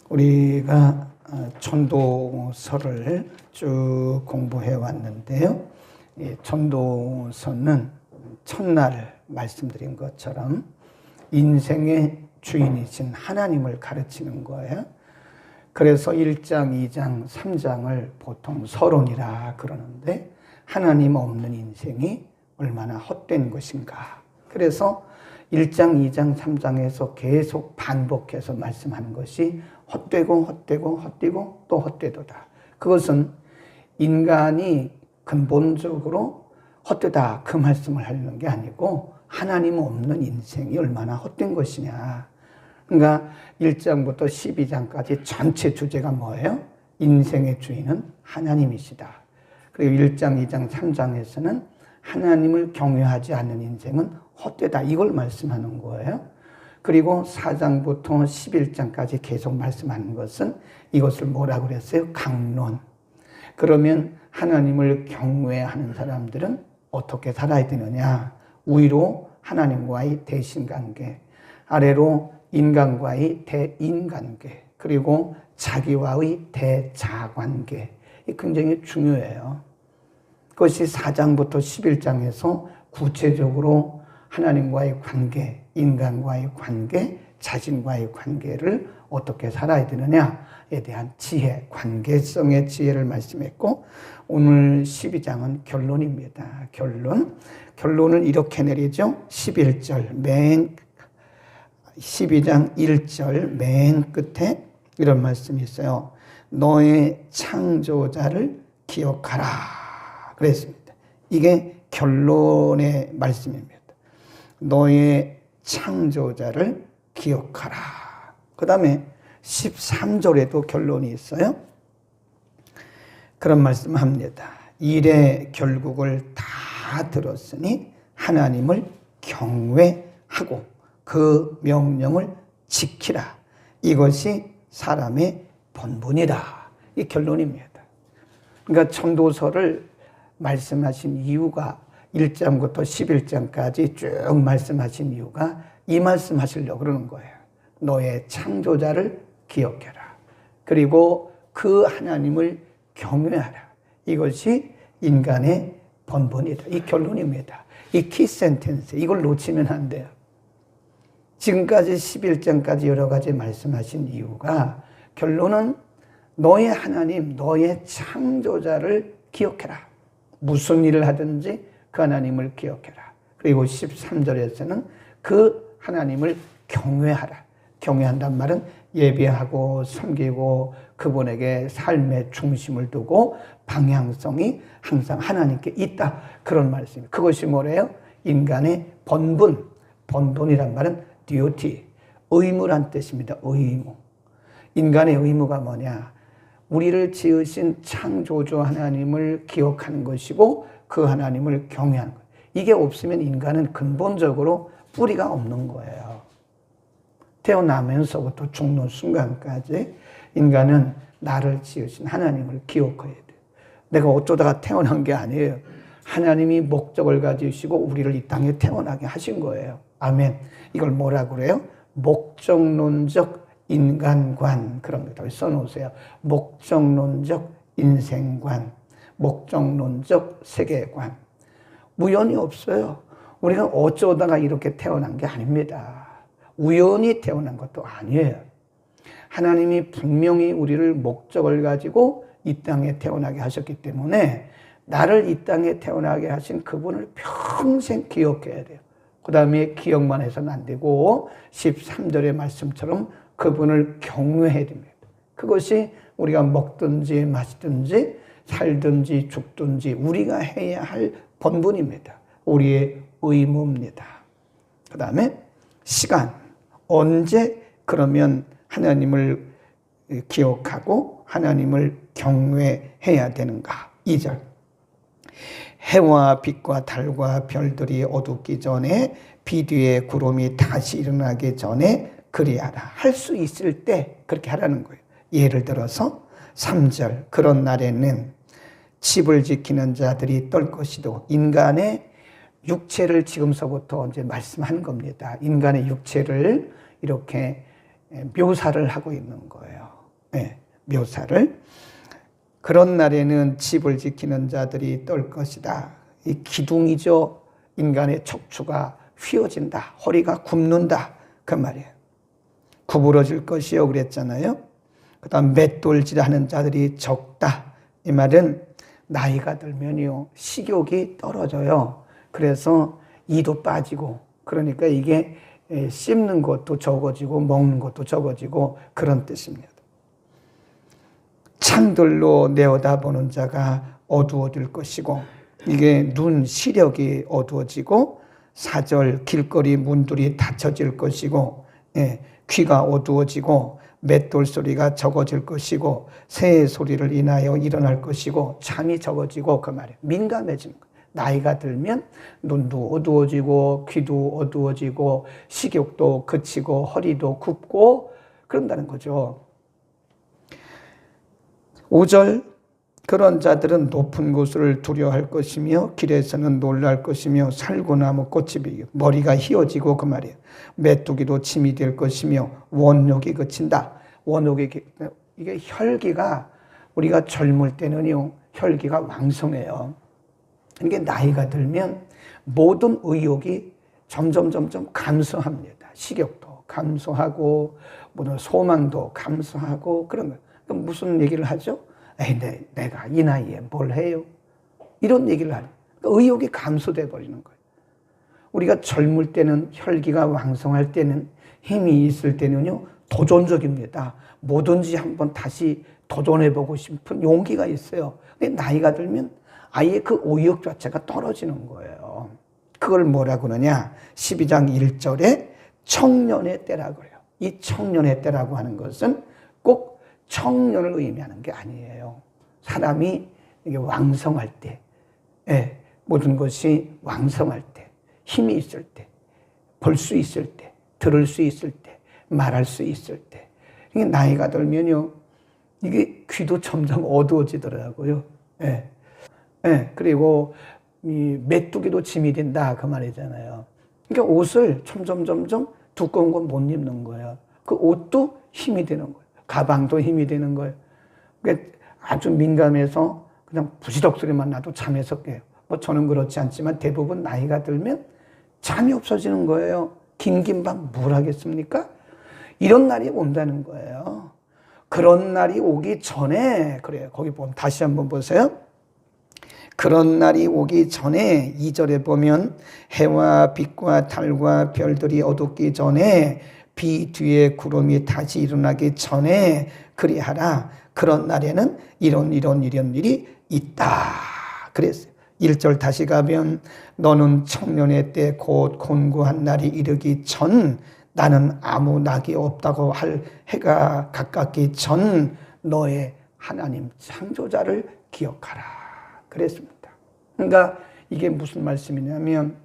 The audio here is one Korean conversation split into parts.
우리가 전도서를 쭉 공부해 왔는데요. 이 전도서는 첫날 말씀드린 것처럼 인생의 주인이신 하나님을 가르치는 거예요. 그래서 1장, 2장, 3장을 보통 서론이라 그러는데 하나님 없는 인생이 얼마나 헛된 것인가. 그래서 1장, 2장, 3장에서 계속 반복해서 말씀하는 것이 헛되고 헛되고 헛되고 또 헛되도다. 그것은 인간이 근본적으로 헛되다 그 말씀을 하려는 게 아니고 하나님 없는 인생이 얼마나 헛된 것이냐. 그러니까 1장부터 12장까지 전체 주제가 뭐예요? 인생의 주인은 하나님이시다. 그리고 1장, 2장, 3장에서는 하나님을 경외하지 않는 인생은 헛되다. 이걸 말씀하는 거예요. 그리고 4장부터 11장까지 계속 말씀하는 것은 이것을 뭐라고 그랬어요? 강론. 그러면 하나님을 경외하는 사람들은 어떻게 살아야 되느냐? 위로 하나님과의 대신관계, 아래로 인간과의 대인관계, 그리고 자기와의 대자관계. 이 굉장히 중요해요. 그것이 4장부터 11장에서 구체적으로 하나님과의 관계, 인간과의 관계, 자신과의 관계를 어떻게 살아야 되느냐에 대한 지혜, 관계성의 지혜를 말씀했고, 오늘 12장은 결론입니다. 결론을 이렇게 내리죠. 12장 1절 맨 끝에 이런 말씀이 있어요. 너의 창조자를 기억하라 그랬습니다. 이게 결론의 말씀입니다. 너의 창조자를 기억하라. 그 다음에 13절에도 결론이 있어요. 그런 말씀을 합니다. 일의 결국을 다 들었으니 하나님을 경외하고 그 명령을 지키라. 이것이 사람의 본분이다. 이 결론입니다. 그러니까 전도서를 말씀하신 이유가 1장부터 11장까지 쭉 말씀하신 이유가 이 말씀 하시려고 그러는 거예요. 너의 창조자를 기억해라. 그리고 그 하나님을 경외하라. 이것이 인간의 본분이다. 이 결론입니다. 이 키 센텐스, 이걸 놓치면 안 돼요. 지금까지 11장까지 여러 가지 말씀하신 이유가 결론은 너의 하나님, 너의 창조자를 기억해라. 무슨 일을 하든지 그 하나님을 기억해라. 그리고 13절에서는 그 하나님을 경외하라. 경외한단 말은 예배하고 섬기고 그분에게 삶의 중심을 두고 방향성이 항상 하나님께 있다. 그런 말씀입니다. 그것이 뭐래요? 인간의 본분. 본분이란 말은 duty, 의무란 뜻입니다. 의무. 인간의 의무가 뭐냐? 우리를 지으신 창조주 하나님을 기억하는 것이고 그 하나님을 경외하는 거예요. 이게 없으면 인간은 근본적으로 뿌리가 없는 거예요. 태어나면서부터 죽는 순간까지 인간은 나를 지으신 하나님을 기억해야 돼요. 내가 어쩌다가 태어난 게 아니에요. 하나님이 목적을 가지시고 우리를 이 땅에 태어나게 하신 거예요. 아멘. 이걸 뭐라고 그래요? 목적론적 인간관. 그런 것들 써놓으세요. 목적론적 인생관, 목적론적 세계관. 우연이 없어요. 우리가 어쩌다가 이렇게 태어난 게 아닙니다. 우연히 태어난 것도 아니에요. 하나님이 분명히 우리를 목적을 가지고 이 땅에 태어나게 하셨기 때문에 나를 이 땅에 태어나게 하신 그분을 평생 기억해야 돼요. 그 다음에 기억만 해서는 안 되고 13절의 말씀처럼 그분을 경외해야 됩니다. 그것이 우리가 먹든지 마시든지 살든지 죽든지 우리가 해야 할 본분입니다. 우리의 의무입니다. 그 다음에 시간. 언제 그러면 하나님을 기억하고 하나님을 경외해야 되는가? 2절. 해와 빛과 달과 별들이 어둡기 전에 비 뒤에 구름이 다시 일어나기 전에 그리하라. 할 수 있을 때 그렇게 하라는 거예요. 예를 들어서 3절. 그런 날에는 집을 지키는 자들이 떨 것이도. 인간의 육체를 지금서부터 이제 말씀하는 겁니다. 인간의 육체를 이렇게 묘사를 하고 있는 거예요. 묘사를. 그런 날에는 집을 지키는 자들이 떨 것이다. 이 기둥이죠. 인간의 척추가 휘어진다. 허리가 굽는다. 그 말이에요. 구부러질 것이요 그랬잖아요. 그 다음 맷돌질하는 자들이 적다. 이 말은 나이가 들면요 식욕이 떨어져요. 그래서 이도 빠지고, 그러니까 이게 씹는 것도 적어지고 먹는 것도 적어지고 그런 뜻입니다. 창들로 내어다보는 자가 어두워질 것이고, 이게 눈 시력이 어두워지고, 4절 길거리 문들이 닫혀질 것이고, 귀가 어두워지고 맷돌 소리가 적어질 것이고, 새 소리를 인하여 일어날 것이고, 잠이 적어지고, 그 말이에요. 민감해지는 거예요. 나이가 들면 눈도 어두워지고 귀도 어두워지고 식욕도 그치고 허리도 굽고 그런다는 거죠. 5절 그런 자들은 높은 곳을 두려워할 것이며 길에서는 놀랄 것이며 살구나무 꽃이 피고 머리가 휘어지고, 그 말이에요. 메뚜기도 침이 될 것이며 원욕이 그친다. 원욕이, 이게 혈기가, 우리가 젊을 때는요 혈기가 왕성해요. 이게 나이가 들면 모든 의욕이 점점 감소합니다. 식욕도 감소하고 모든 소망도 감소하고 그런 거예요. 그럼 무슨 얘기를 하죠? 에이, 내가 이 나이에 뭘 해요? 이런 얘기를 하죠. 그러니까 의욕이 감소돼 버리는 거예요. 우리가 젊을 때는, 혈기가 왕성할 때는, 힘이 있을 때는요 도전적입니다. 뭐든지 한번 다시 도전해보고 싶은 용기가 있어요. 근데 나이가 들면 아예 그 의욕 자체가 떨어지는 거예요. 그걸 뭐라 그러냐? 12장 1절에 청년의 때라고 그래요. 이 청년의 때라고 하는 것은 꼭 청년을 의미하는 게 아니에요. 사람이 이게 왕성할 때, 모든 것이 왕성할 때, 힘이 있을 때, 볼 수 있을 때, 들을 수 있을 때, 말할 수 있을 때. 이게 나이가 들면요, 이게 귀도 점점 어두워지더라고요. 그리고 이 메뚜기도 짐이 된다 그 말이잖아요. 그러니까 옷을 점점 두꺼운 건 못 입는 거예요. 그 옷도 힘이 되는 거예요. 가방도 힘이 되는 거예요. 그러니까 아주 민감해서 그냥 부시럭 소리만 나도 잠에서 깨요. 뭐 저는 그렇지 않지만 대부분 나이가 들면 잠이 없어지는 거예요. 긴 밤 뭘 하겠습니까? 이런 날이 온다는 거예요. 그런 날이 오기 전에, 그래요. 거기 보면 다시 한번 보세요. 그런 날이 오기 전에 2절에 보면 해와 빛과 달과 별들이 어둡기 전에, 비 뒤에 구름이 다시 일어나기 전에 그리하라. 그런 날에는 이런 일이 있다. 그랬어요. 1절 다시 가면 너는 청년의 때 곧 곤고한 날이 이르기 전, 나는 아무 낙이 없다고 할 해가 가깝기 전 너의 하나님 창조자를 기억하라. 그랬습니다. 그러니까 이게 무슨 말씀이냐면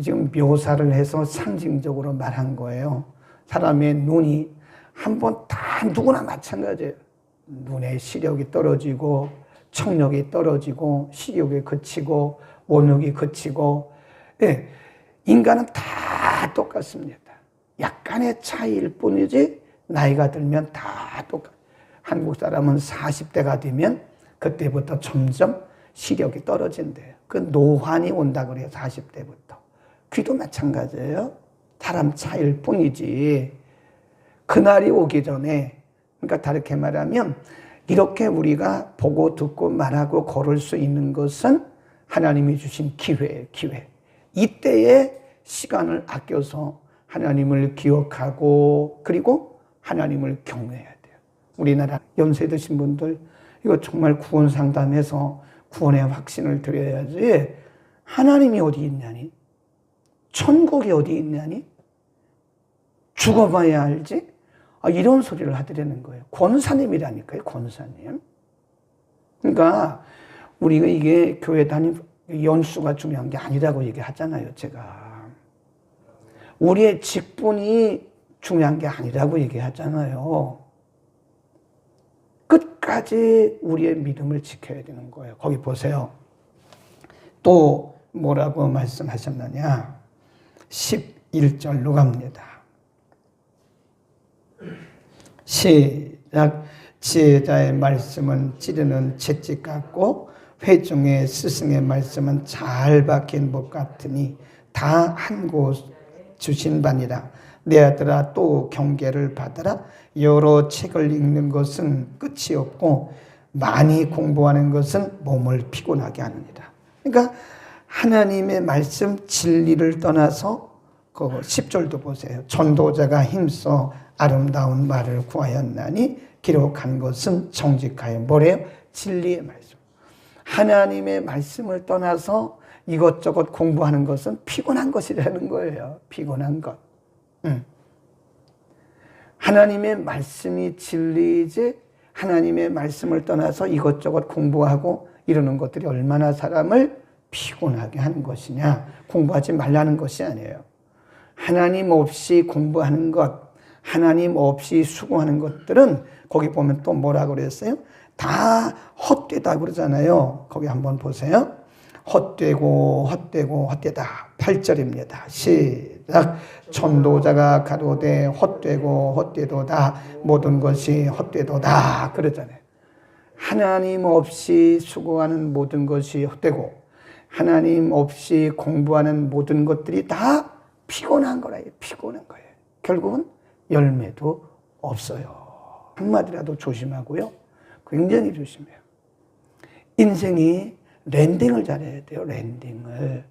지금 묘사를 해서 상징적으로 말한 거예요. 사람의 눈이 한번 다 누구나 마찬가지예요. 눈의 시력이 떨어지고 청력이 떨어지고 식욕이 그치고 원욕이 그치고, 인간은 다 똑같습니다. 약간의 차이일 뿐이지 나이가 들면 다 똑같아요. 한국 사람은 40대가 되면 그때부터 점점 시력이 떨어진대요. 그 노환이 온다 그래요. 40대부터. 귀도 마찬가지예요. 사람 차이일 뿐이지. 그날이 오기 전에, 그러니까 다르게 말하면 이렇게 우리가 보고 듣고 말하고 걸을 수 있는 것은 하나님이 주신 기회예요. 기회. 이때에 시간을 아껴서 하나님을 기억하고 그리고 하나님을 경외해야 돼요. 우리나라 연세 드신 분들 이거 정말 구원 상담해서 구원의 확신을 드려야지. 하나님이 어디 있냐니? 천국이 어디 있냐니? 죽어봐야 알지? 이런 소리를 하더라는 거예요. 권사님이라니까요. 권사님. 그러니까 우리가 이게 교회 다니는 연수가 중요한 게 아니라고 얘기하잖아요. 제가. 우리의 직분이 중요한 게 아니라고 얘기하잖아요. 끝까지 우리의 믿음을 지켜야 되는 거예요. 거기 보세요. 또 뭐라고 말씀하셨느냐? 11절로 갑니다. 시작. 지혜자의 말씀은 찌르는 채찍 같고 회중의 스승의 말씀은 잘 박힌 목 같으니 다 한 곳 주신 바니라. 내 아들아 또 경계를 받아라. 여러 책을 읽는 것은 끝이 없고 많이 공부하는 것은 몸을 피곤하게 하느니라. 그러니까 하나님의 말씀 진리를 떠나서 그 10절도 보세요. 전도자가 힘써 아름다운 말을 구하였나니 기록한 것은 정직하여 뭐래요? 진리의 말씀. 하나님의 말씀을 떠나서 이것저것 공부하는 것은 피곤한 것이라는 거예요. 피곤한 것. 하나님의 말씀이 진리이지 하나님의 말씀을 떠나서 이것저것 공부하고 이러는 것들이 얼마나 사람을 피곤하게 하는 것이냐. 공부하지 말라는 것이 아니에요. 하나님 없이 공부하는 것, 하나님 없이 수고하는 것들은 거기 보면 또 뭐라고 그랬어요? 다 헛되다 그러잖아요. 거기 한번 보세요. 헛되고 헛되고 헛되다. 8절입니다. 시작. 전도자가 가로되 헛되고 헛되도다. 모든 것이 헛되도다. 그러잖아요. 하나님 없이 수고하는 모든 것이 헛되고 하나님 없이 공부하는 모든 것들이 다 피곤한 거라요. 피곤한 거예요. 결국은 열매도 없어요. 한마디라도 조심하고요. 굉장히 조심해요. 인생이 랜딩을 잘해야 돼요. 랜딩을.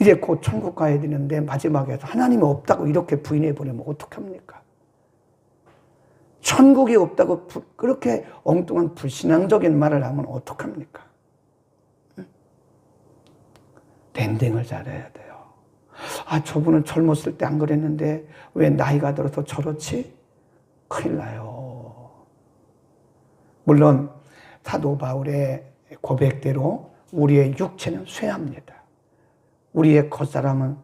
이제 곧 천국 가야 되는데 마지막에 하나님이 없다고 이렇게 부인해버리면 어떡합니까? 천국이 없다고 그렇게 엉뚱한 불신앙적인 말을 하면 어떡합니까? 랜딩을 잘해야 돼요. 아, 저분은 젊었을 때 안 그랬는데 왜 나이가 들어서 저렇지? 큰일 나요. 물론 사도 바울의 고백대로 우리의 육체는 쇠합니다. 우리의 겉사람은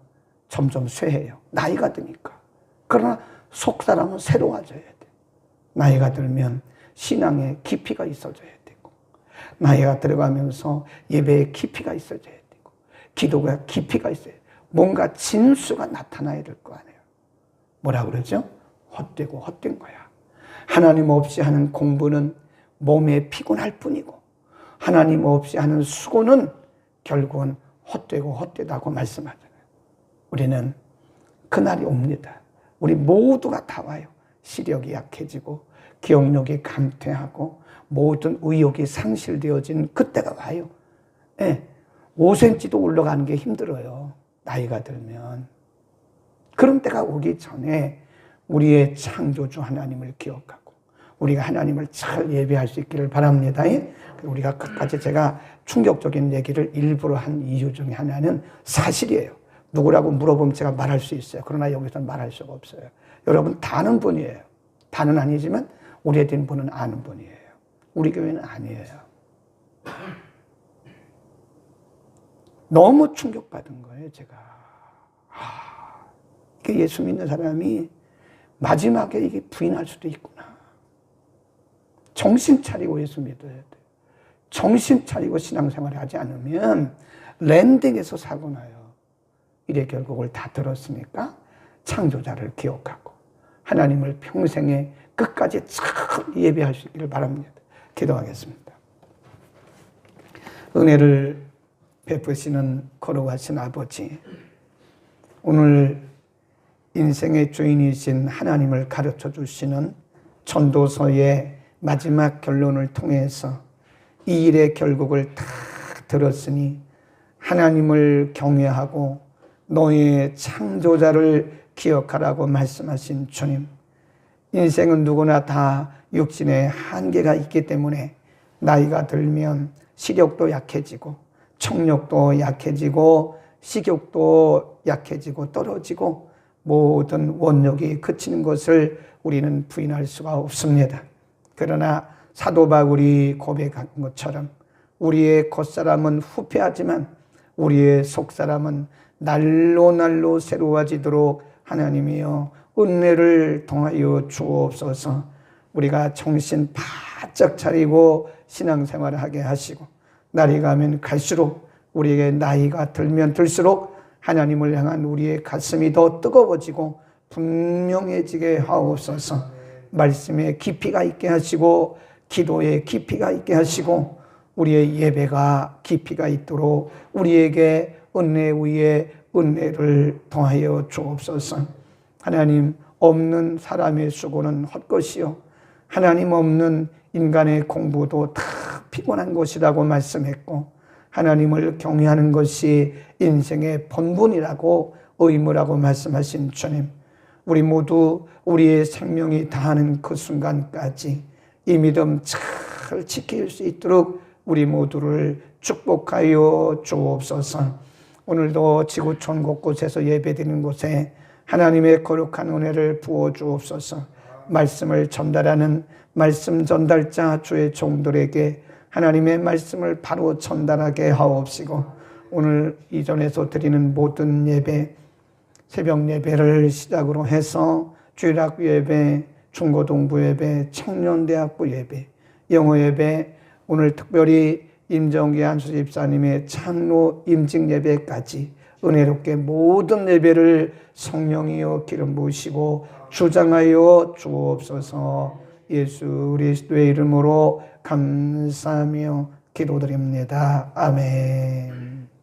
점점 쇠해요. 나이가 드니까. 그러나 속사람은 새로워져야 돼. 나이가 들면 신앙에 깊이가 있어져야 되고 나이가 들어가면서 예배에 깊이가 있어져야 되고 기도가 깊이가 있어야 돼요. 뭔가 진수가 나타나야 될 거 아니에요. 뭐라 그러죠? 헛되고 헛된 거야. 하나님 없이 하는 공부는 몸에 피곤할 뿐이고 하나님 없이 하는 수고는 결국은 헛되고 헛되다고 말씀하잖아요. 우리는 그날이 옵니다. 우리 모두가 다 와요. 시력이 약해지고 기억력이 감퇴하고 모든 의욕이 상실되어진 그때가 와요. 네. 5cm도 올라가는 게 힘들어요. 나이가 들면. 그런 때가 오기 전에 우리의 창조주 하나님을 기억하고 우리가 하나님을 잘 예배할 수 있기를 바랍니다. 우리가 끝까지 제가 충격적인 얘기를 일부러 한 이유 중에 하나는 사실이에요. 누구라고 물어보면 제가 말할 수 있어요. 그러나 여기서는 말할 수가 없어요. 여러분 다 아는 분이에요. 다는 아니지만 우리에 대한 분은 아는 분이에요. 우리 교회는 아니에요. 너무 충격받은 거예요, 제가. 이게 예수 믿는 사람이 마지막에 이게 부인할 수도 있구나. 정신 차리고 예수 믿어야 돼요. 정신 차리고 신앙생활을 하지 않으면 랜딩에서 사고 나요. 이래 결국을 다 들었으니까 창조자를 기억하고 하나님을 평생에 끝까지 참 예배할 수 있기를 바랍니다. 기도하겠습니다. 은혜를 베푸시는 거룩하신 아버지, 오늘 인생의 주인이신 하나님을 가르쳐 주시는 전도서의 마지막 결론을 통해서 이 일의 결국을 다 들었으니 하나님을 경외하고 너의 창조자를 기억하라고 말씀하신 주님, 인생은 누구나 다 육신의 한계가 있기 때문에 나이가 들면 시력도 약해지고 청력도 약해지고 식욕도 약해지고 떨어지고 모든 원력이 그치는 것을 우리는 부인할 수가 없습니다. 그러나 사도 바울이 고백한 것처럼 우리의 겉사람은 후패하지만 우리의 속사람은 날로 새로워지도록 하나님이여 은혜를 통하여 주옵소서. 우리가 정신 바짝 차리고 신앙생활을 하게 하시고 날이 가면 갈수록 우리에게 나이가 들면 들수록 하나님을 향한 우리의 가슴이 더 뜨거워지고 분명해지게 하옵소서. 말씀에 깊이가 있게 하시고 기도에 깊이가 있게 하시고 우리의 예배가 깊이가 있도록 우리에게 은혜 위에 은혜를 더하여 주옵소서. 하나님, 없는 사람의 수고는 헛것이요 하나님 없는 인간의 공부도 다 피곤한 것이라고 말씀했고 하나님을 경외하는 것이 인생의 본분이라고 의무라고 말씀하신 주님, 우리 모두 우리의 생명이 다하는 그 순간까지 이 믿음 잘 지킬 수 있도록 우리 모두를 축복하여 주옵소서. 오늘도 지구촌 곳곳에서 예배드리는 곳에 하나님의 거룩한 은혜를 부어 주옵소서. 말씀을 전달하는 말씀 전달자 주의 종들에게 하나님의 말씀을 바로 전달하게 하옵시고 오늘 이전에서 드리는 모든 예배, 새벽 예배를 시작으로 해서 주일학교 예배, 중고등부 예배, 청년대학부 예배, 영어 예배, 오늘 특별히 임정기 한수 집사님의 창로 임직 예배까지 은혜롭게 모든 예배를 성령이여 기름 부으시고 주장하여 주옵소서. 예수 그리스도의 이름으로 감사하며 기도드립니다. 아멘.